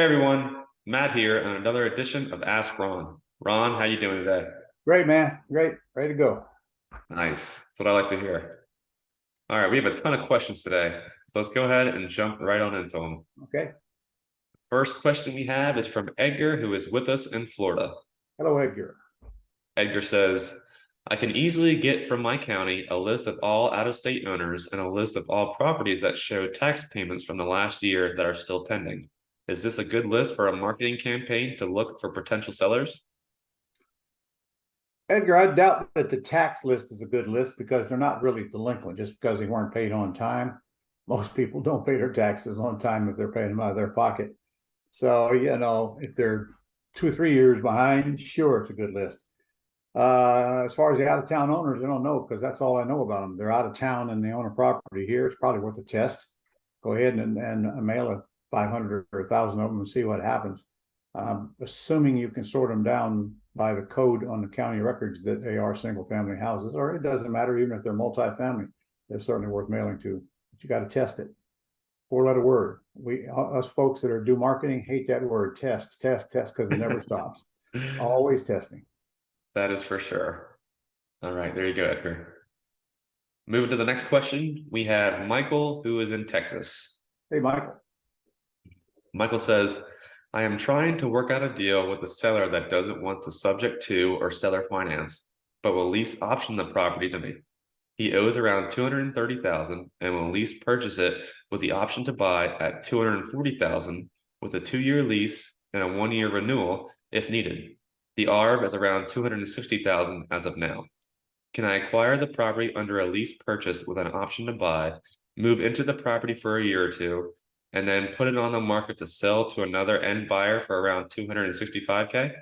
everyone, Matt here on another edition of Ask Ron. Ron, how you doing today? Great, man. Great. Ready to go. Nice. That's what I like to hear. All right, we have a ton of questions today, so let's go ahead and jump right on into them. Okay. First question we have is from Edgar, who is with us in Florida. Hello, Edgar. Edgar says, I can easily get from my county a list of all out-of-state owners and a list of all properties that show tax payments from the last year that are still pending. Is this a good list for a marketing campaign to look for potential sellers? Edgar, I doubt that the tax list is a good list because they're not really delinquent just because they weren't paid on time. Most people don't pay their taxes on time if they're paying them out of their pocket. So, if they're 2 or 3 years behind, sure, it's a good list. As far as the out-of-town owners, I don't know because that's all I know about them. They're out of town and they own a property here. It's probably worth a test. Go ahead and mail a 500 or 1,000 of them and see what happens. Assuming you can sort them down by the code on the county records that they are single-family houses, or it doesn't matter even if they're multi-family, they're certainly worth mailing to. But you got to test it. Four-letter word. Us folks that do marketing hate that word. Test, because it never stops. Always testing. That is for sure. All right, there you go, Edgar. Moving to the next question, we have Michael, who is in Texas. Hey, Michael. Michael says, I am trying to work out a deal with a seller that doesn't want to subject to or seller finance, but will lease option the property to me. He owes around $230,000 and will lease purchase it with the option to buy at $240,000 with a 2-year lease and a 1-year renewal if needed. The ARV is around $260,000 as of now. Can I acquire the property under a lease purchase with an option to buy, move into the property for a year or two, and then put it on the market to sell to another end buyer for around $265K?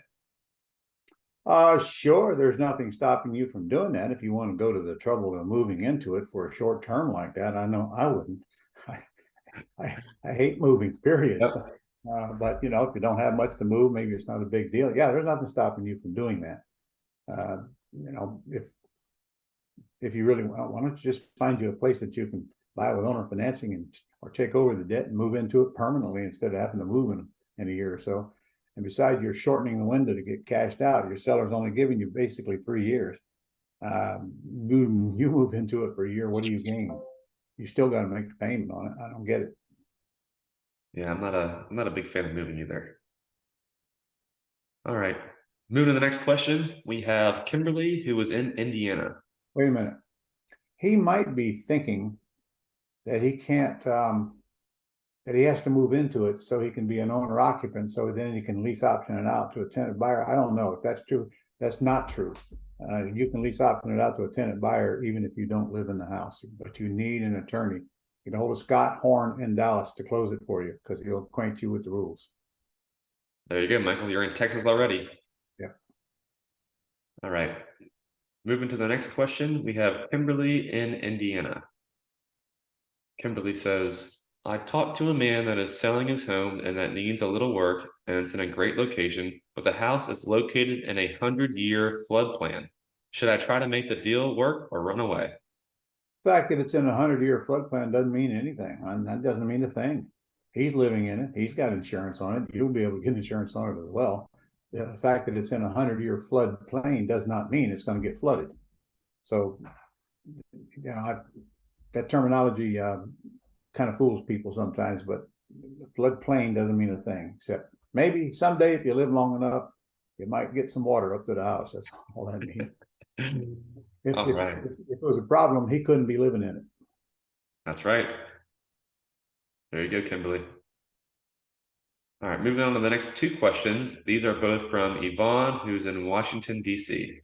Sure, there's nothing stopping you from doing that if you want to go to the trouble of moving into it for a short term like that. I know I wouldn't. I hate moving, period. Yep. But if you don't have much to move, maybe it's not a big deal. Yeah, there's nothing stopping you from doing that. If you really want, why don't you just find you a place that you can buy with owner financing or take over the debt and move into it permanently instead of having to move in a year or so. And besides, you're shortening the window to get cashed out. Your seller's only giving you basically 3 years. You move into it for a year, what do you gain? You still got to make the payment on it. I don't get it. Yeah, I'm not a big fan of moving either. All right. Moving to the next question, we have Kimberly, who is in Indiana. Wait a minute. He might be thinking that he can't, that he has to move into it so he can be an owner occupant, so then he can lease option it out to a tenant buyer. I don't know if that's true. That's not true. You can lease option it out to a tenant buyer even if you don't live in the house, but you need an attorney. You can hold a Scott Horn in Dallas to close it for you because he'll acquaint you with the rules. There you go, Michael. You're in Texas already. Yeah. All right. Moving to the next question, we have Kimberly in Indiana. Kimberly says, I talked to a man that is selling his home and that needs a little work, and it's in a great location, but the house is located in a 100-year flood plan. Should I try to make the deal work or run away? The fact that it's in a 100-year flood plan doesn't mean anything. That doesn't mean a thing. He's living in it. He's got insurance on it. You'll be able to get insurance on it as well. The fact that it's in a 100-year flood plain does not mean it's going to get flooded. So, that terminology kind of fools people sometimes, but floodplain doesn't mean a thing, except maybe someday if you live long enough, you might get some water up to the house. That's all that means. If it was a problem, he couldn't be living in it. That's right. There you go, Kimberly. All right, moving on to the next two questions. These are both from Yvonne, who's in Washington, D.C.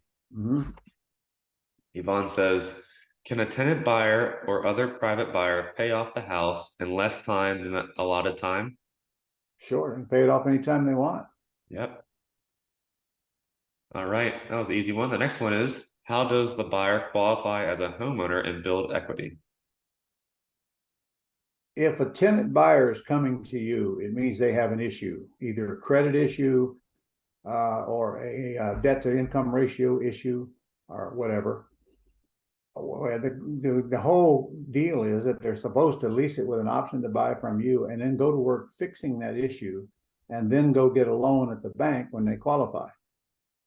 Yvonne says, can a tenant buyer or other private buyer pay off the house in less time than the allotted time? Sure, and pay it off anytime they want. Yep. All right, that was an easy one. The next one is, how does the buyer qualify as a homeowner and build equity? If a tenant buyer is coming to you, it means they have an issue, either a credit issue or a debt to income ratio issue or whatever. The whole deal is that they're supposed to lease it with an option to buy from you and then go to work fixing that issue and then go get a loan at the bank when they qualify.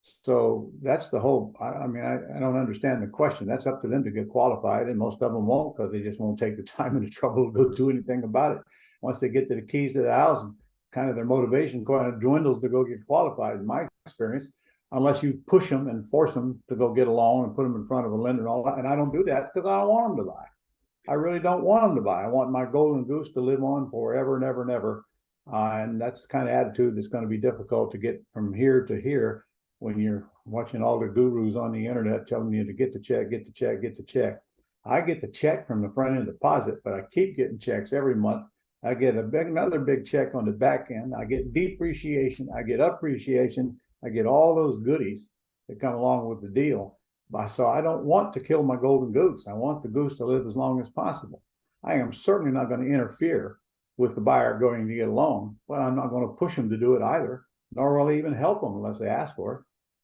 So that's the whole, I mean, I don't understand the question. That's up to them to get qualified, and most of them won't, because they just won't take the time and the trouble to go do anything about it. Once they get to the keys to the house, kind of their motivation kind of dwindles to go get qualified, in my experience, unless you push them and force them to go get a loan and put them in front of a lender and all that. And I don't do that because I don't want them to buy. I really don't want them to buy. I want my golden goose to live on forever and ever and ever. And that's the kind of attitude that's going to be difficult to get from here to here when you're watching all the gurus on the internet telling you to get the check, get the check, get the check. I get the check from the front end deposit, but I keep getting checks every month. I get another big check on the back end. I get depreciation. I get appreciation. I get all those goodies that come along with the deal. So I don't want to kill my golden goose. I want the goose to live as long as possible. I am certainly not going to interfere with the buyer going to get a loan, but I'm not going to push them to do it either, nor will I even help them unless they ask for it.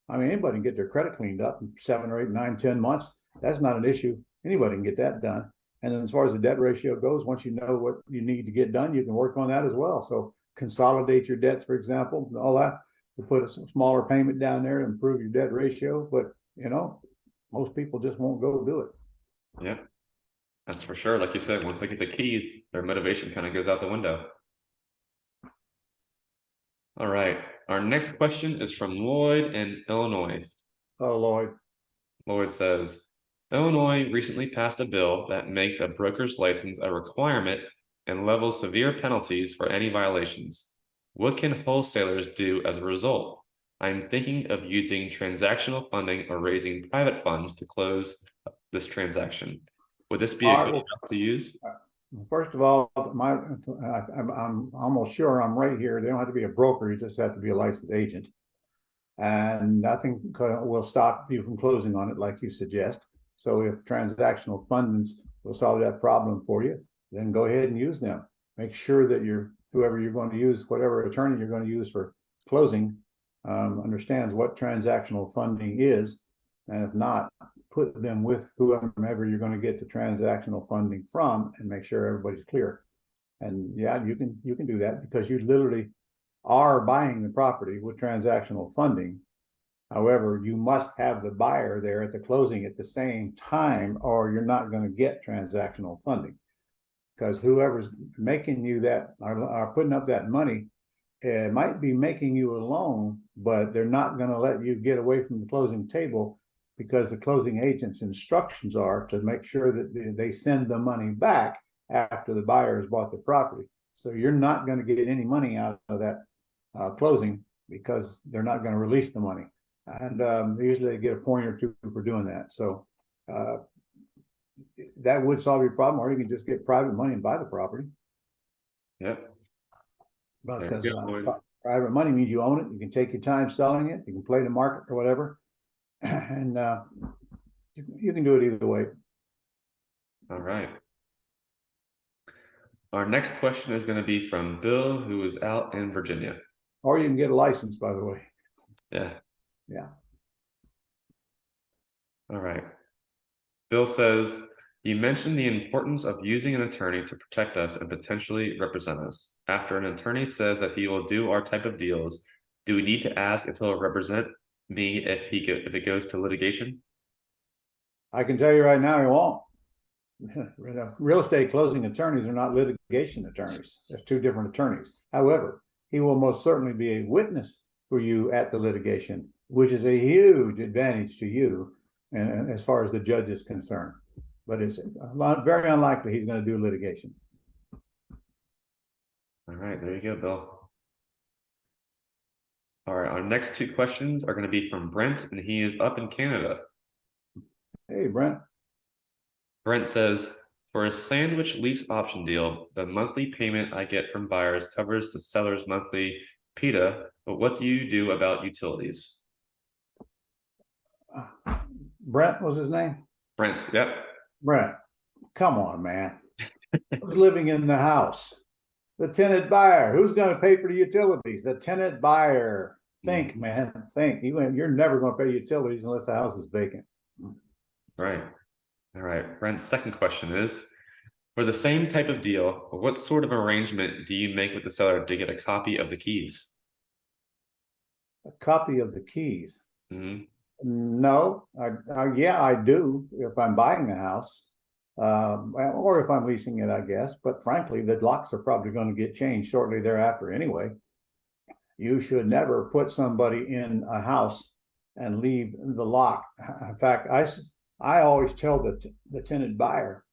I mean, anybody can get their credit cleaned up in 7 or 8, 9, 10 months. That's not an issue. Anybody can get that done. And then as far as the debt ratio goes, once you know what you need to get done, you can work on that as well. So consolidate your debts, for example, and all that, to put a smaller payment down there and improve your debt ratio. But, you know, most people just won't go do it. Yeah, that's for sure. Like you said, once they get the keys, their motivation kind of goes out the window. All right. Our next question is from Lloyd in Illinois. Oh, Lloyd. Lloyd says, Illinois recently passed a bill that makes a broker's license a requirement and levels severe penalties for any violations. What can wholesalers do as a result? I'm thinking of using transactional funding or raising private funds to close this transaction. Would this be a good route to use? First of all, I'm almost sure I'm right here. They don't have to be a broker. You just have to be a licensed agent. And nothing will stop you from closing on it like you suggest. So if transactional fundings will solve that problem for you, then go ahead and use them. Make sure that whoever you're going to use, whatever attorney you're going to use for closing, understands what transactional funding is. And if not, put them with whoever you're going to get the transactional funding from, and make sure everybody's clear. And yeah, you can do that because you literally are buying the property with transactional funding. However, you must have the buyer there at the closing at the same time, or you're not going to get transactional funding. Because whoever's making you that, are putting up that money, it might be making you a loan, but they're not going to let you get away from the closing table, because the closing agent's instructions are to make sure that they send the money back after the buyer has bought the property. So you're not going to get any money out of that closing, because they're not going to release the money. And usually they get a point or two for doing that. So that would solve your problem, or you can just get private money and buy the property. Yep. Because private money means you own it. You can take your time selling it. You can play the market or whatever. And you can do it either way. All right. Our next question is going to be from Bill, who is out in Virginia. Or you can get a license, by the way. Yeah. Yeah. All right. Bill says, you mentioned the importance of using an attorney to protect us and potentially represent us. After an attorney says that he will do our type of deals, do we need to ask if he'll represent me if it goes to litigation? I can tell you right now, he won't. Real estate closing attorneys are not litigation attorneys. There's two different attorneys. However, he will most certainly be a witness for you at the litigation, which is a huge advantage to you, and as far as the judge is concerned. But it's very unlikely he's going to do litigation. All right, there you go, Bill. All right, our next two questions are going to be from Brent, and he is up in Canada. Hey, Brent. Brent says, for a sandwich lease option deal, the monthly payment I get from buyers covers the seller's monthly PITA, but what do you do about utilities? Brent was his name? Brent, yep. Brent, come on, man. Who's living in the house? The tenant buyer. Who's going to pay for the utilities? The tenant buyer. Think, man, think. You're never going to pay utilities unless the house is vacant. Right. All right. Brent's second question is, For the same type of deal, what sort of arrangement do you make with the seller to get a copy of the keys? A copy of the keys. Mhm. No, yeah, I do if I'm buying a house, or if I'm leasing it, I guess. But frankly, the locks are probably going to get changed shortly thereafter anyway. You should never put somebody in a house and leave the lock. In fact, I always tell the tenant buyer,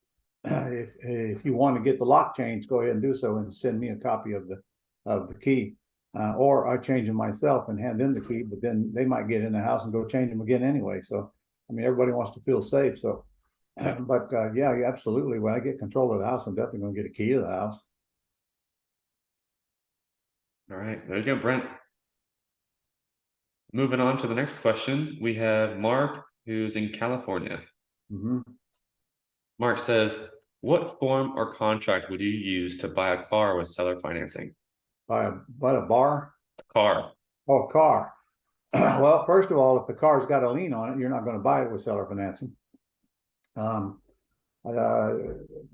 if you want to get the lock changed, go ahead and do so and send me a copy of the key. Or I change them myself and hand them the key, but then they might get in the house and go change them again anyway. So, I mean, everybody wants to feel safe. So, Yeah. but yeah, absolutely. When I get control of the house, I'm definitely going to get a key to the house. All right, there you go, Brent. Moving on to the next question, we have Mark, who's in California. Mhm. Mark says, what form or contract would you use to buy a car with seller financing? Buy a bar? A car. Oh, car. Well, first of all, if the car's got a lien on it, you're not going to buy it with seller financing. Um, uh,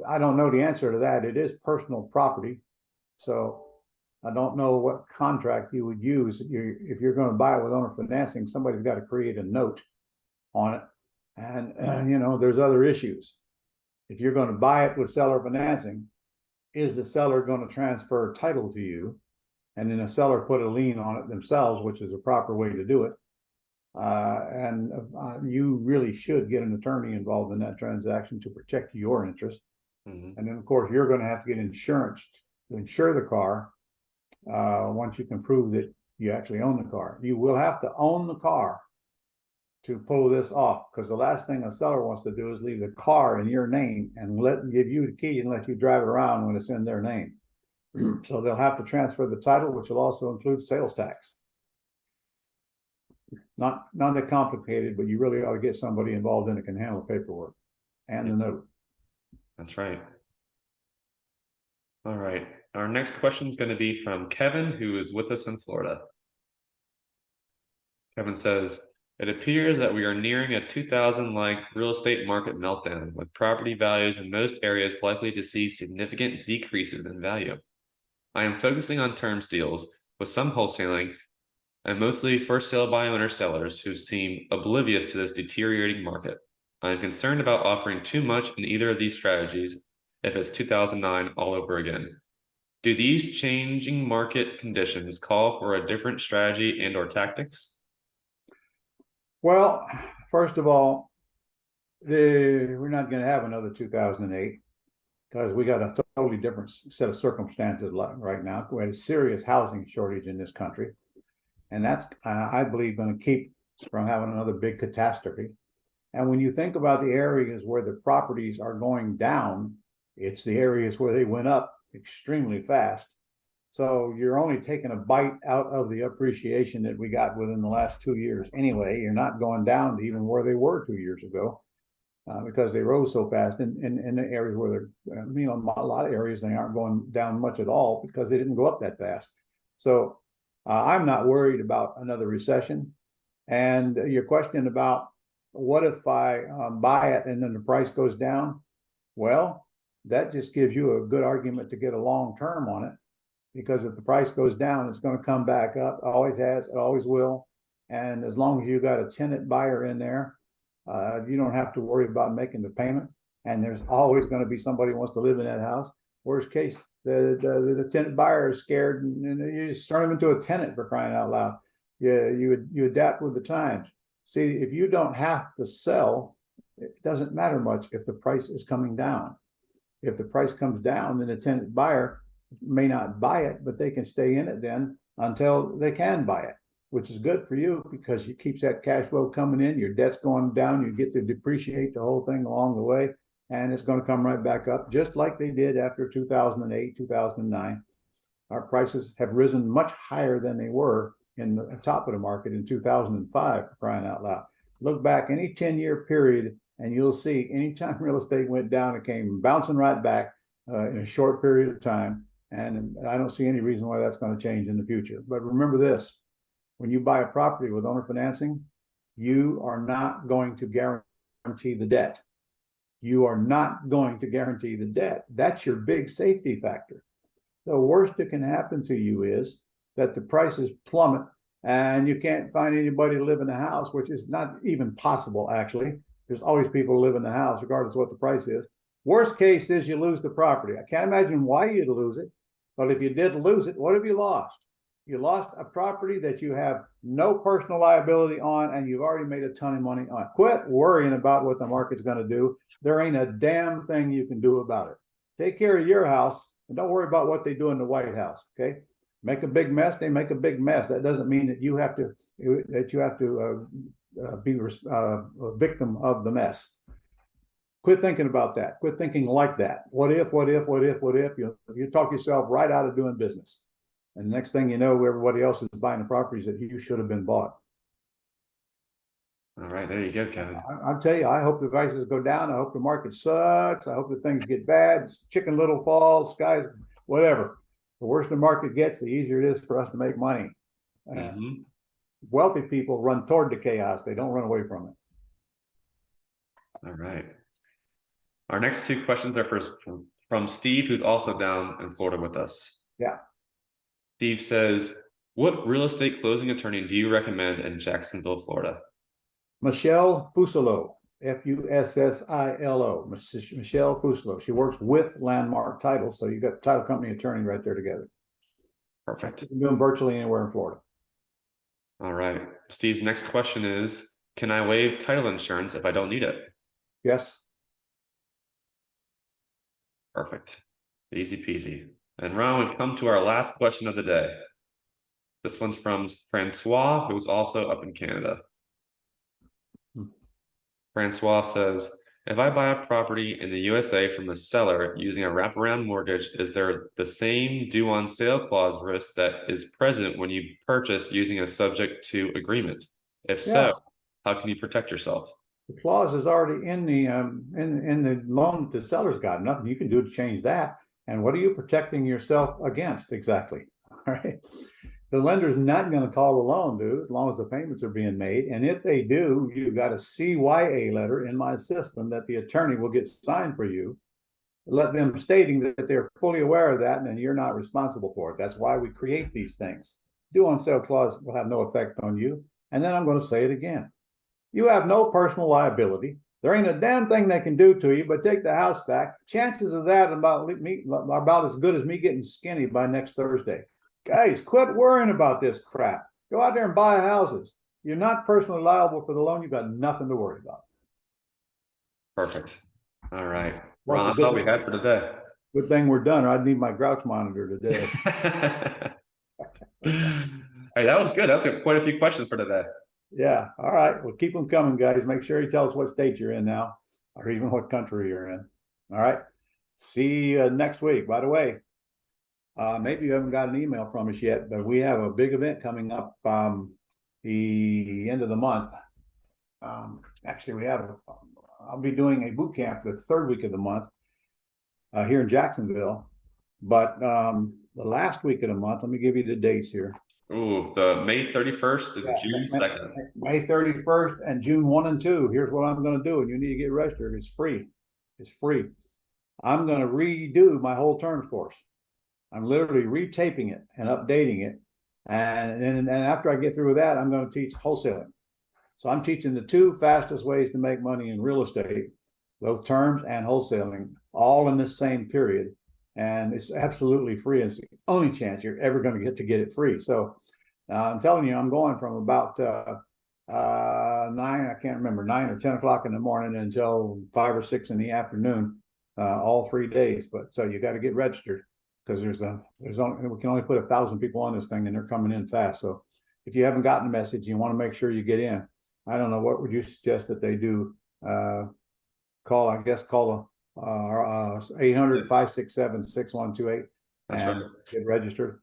I don't know the answer to that. It is personal property, so I don't know what contract you would use. If you're going to buy it with owner financing, somebody's got to create a note on it, and you know there's other issues. If you're going to buy it with seller financing, is the seller going to transfer title to you? And then the seller put a lien on it themselves, which is a proper way to do it. And you really should get an attorney involved in that transaction to protect your interest. Mhm. And then, of course, you're going to have to get insurance to insure the car once you can prove that you actually own the car. You will have to own the car to pull this off, because the last thing a seller wants to do is leave the car in your name and give you the keys and let you drive it around when it's in their name. So they'll have to transfer the title, which will also include sales tax. Not that complicated, but you really ought to get somebody involved in it can handle the paperwork and the note. That's right. All right. Our next question is going to be from Kevin, who is with us in Florida. Kevin says, it appears that we are nearing a 2000-like real estate market meltdown, with property values in most areas likely to see significant decreases in value. I am focusing on terms deals with some wholesaling and mostly first sale by owner sellers who seem oblivious to this deteriorating market. I am concerned about offering too much in either of these strategies if it's 2009 all over again. Do these changing market conditions call for a different strategy and or tactics? Well, first of all, we're not going to have another 2008 because we got a totally different set of circumstances right now. We had a serious housing shortage in this country, and that's, I believe, going to keep from having another big catastrophe. And when you think about the areas where the properties are going down, it's the areas where they went up extremely fast. So you're only taking a bite out of the appreciation that we got within the last 2 years. Anyway, you're not going down to even where they were 2 years ago because they rose so fast in the areas where they're, a lot of areas they aren't going down much at all because they didn't go up that fast. So I'm not worried about another recession. And your question about what if I buy it and then the price goes down? Well, that just gives you a good argument to get a long term on it, because if the price goes down, it's going to come back up. It always has, it always will. And as long as you got a tenant buyer in there, you don't have to worry about making the payment. And there's always going to be somebody who wants to live in that house. Worst case, the tenant buyer is scared, and you just turn them into a tenant, for crying out loud. Yeah, you adapt with the times. See, if you don't have to sell, it doesn't matter much if the price is coming down. If the price comes down, then the tenant buyer may not buy it, but they can stay in it then until they can buy it, which is good for you because it keeps that cash flow coming in. Your debt's going down. You get to depreciate the whole thing along the way, and it's going to come right back up, just like they did after 2008, 2009. Our prices have risen much higher than they were in the top of the market in 2005, for crying out loud. Look back any 10-year period, and you'll see anytime real estate went down, it came bouncing right back in a short period of time. And I don't see any reason why that's going to change in the future. But remember this, when you buy a property with owner financing, you are not going to guarantee the debt. You are not going to guarantee the debt. That's your big safety factor. The worst that can happen to you is that the prices plummet and you can't find anybody to live in the house, which is not even possible, actually. There's always people who live in the house, regardless of what the price is. Worst case is you lose the property. I can't imagine why you'd lose it, but if you did lose it, what have you lost? You lost a property that you have no personal liability on, and you've already made a ton of money on. Quit worrying about what the market's going to do. There ain't a damn thing you can do about it. Take care of your house, and don't worry about what they do in the White House. Okay, make a big mess. They make a big mess. That doesn't mean that you have to be a victim of the mess. Quit thinking about that. Quit thinking like that. What if? You talk yourself right out of doing business. And the next thing you know, everybody else is buying the properties that you should have been bought. All right, there you go, Kevin. I'll tell you, I hope the prices go down. I hope the market sucks. I hope that things get bad. Chicken Little falls, skies, whatever. The worse the market gets, the easier it is for us to make money. Wealthy people run toward the chaos. They don't run away from it. All right. Our next two questions are from Steve, who's also down in Florida with us. Yeah. Steve says, what real estate closing attorney do you recommend in Jacksonville, Florida? Michelle Fusilo, Fussilo. Michelle Fusilo. She works with Landmark Title, so you got the title company attorney right there together. Perfect. You can do them virtually anywhere in Florida. All right. Steve's next question is, can I waive title insurance if I don't need it? Yes. Perfect. Easy peasy. And Ron, we come to our last question of the day. This one's from Francois, who's also up in Canada. Francois says, if I buy a property in the USA from the seller using a wraparound mortgage, is there the same due on sale clause risk that is present when you purchase using a subject to agreement? If so, how can you protect yourself? The clause is already in the loan the seller's got. Nothing you can do to change that. And what are you protecting yourself against exactly? All right. The lender's not going to call the loan due as long as the payments are being made. And if they do, you've got a CYA letter in my system that the attorney will get signed for you. Let them stating that they're fully aware of that and then you're not responsible for it. That's why we create these things. Due on sale clause will have no effect on you. And then I'm going to say it again. You have no personal liability. There ain't a damn thing they can do to you but take the house back. Chances of that about as good as me getting skinny by next Thursday. Guys, quit worrying about this crap. Go out there and buy houses. You're not personally liable for the loan. You've got nothing to worry about. Perfect. All right. Well, Ron, that's all we had for today. Good thing we're done, or I'd need my grouch monitor today. Hey, that was good. That's quite a few questions for today. Yeah. All right. Well, keep them coming, guys. Make sure you tell us what state you're in now, or even what country you're in. All right. See you next week. By the way, maybe you haven't got an email from us yet, but we have a big event coming up the end of the month. Actually, I'll be doing a boot camp the third week of the month here in Jacksonville. But the last week of the month, let me give you the dates here. Ooh, the May 31st to June 2nd. May 31st and June 1 and 2. Here's what I'm going to do, and you need to get registered. It's free. It's free. I'm going to redo my whole terms course. I'm literally retaping it and updating it. And after I get through with that, I'm going to teach wholesaling. So I'm teaching the two fastest ways to make money in real estate, both terms and wholesaling, all in the same period. And it's absolutely free. It's the only chance you're ever going to get it free. So I'm telling you, I'm going from about 9 or 10 o'clock in the morning until 5 or 6 in the afternoon, all 3 days. But so you got to get registered because we can only put 1,000 people on this thing and they're coming in fast. So if you haven't gotten the message, you want to make sure you get in. I don't know, what would you suggest that they do? Call 800-567-6128 and get registered.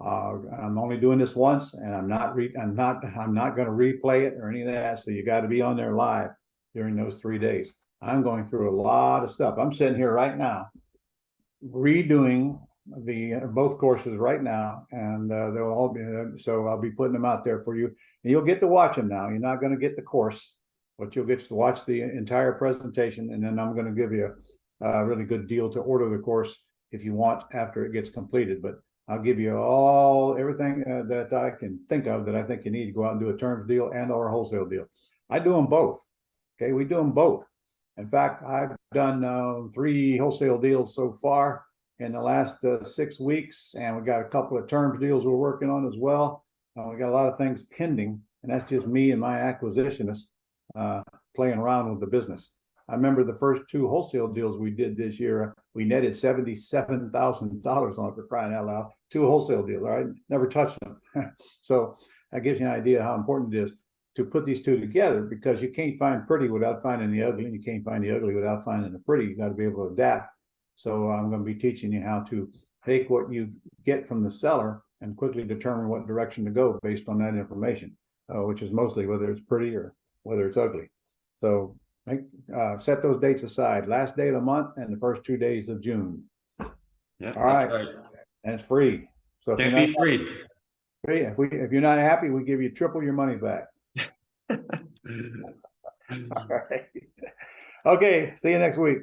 I'm only doing this once, and I'm not going to replay it or any of that. So you got to be on there live during those 3 days. I'm going through a lot of stuff. I'm sitting here right now redoing both courses right now, and they'll all be so I'll be putting them out there for you, and you'll get to watch them now. You're not going to get the course. but you'll get to watch the entire presentation, and then I'm going to give you a really good deal to order the course if you want after it gets completed. But I'll give you everything that I can think of that I think you need to go out and do a terms deal and or a wholesale deal. I do them both. Okay, we do them both. In fact, I've done 3 wholesale deals so far in the last 6 weeks, and we got a couple of terms deals we're working on as well. We got a lot of things pending, and that's just me and my acquisitionist playing around with the business. I remember the first 2 wholesale deals we did this year, we netted $77,000 on it, for crying out loud. 2 wholesale deals, right? Never touched them. So that gives you an idea how important it is to put these 2 together, because you can't find pretty without finding the ugly, and you can't find the ugly without finding the pretty. You got to be able to adapt. So I'm going to be teaching you how to take what you get from the seller and quickly determine what direction to go based on that information, which is mostly whether it's pretty or whether it's ugly. So set those dates aside: last day of the month and the first 2 days of June. Yeah, all right. right. And it's free. So if Can't you're be not free. if you're not happy, we give you triple your money back. All right. Okay. See you next week.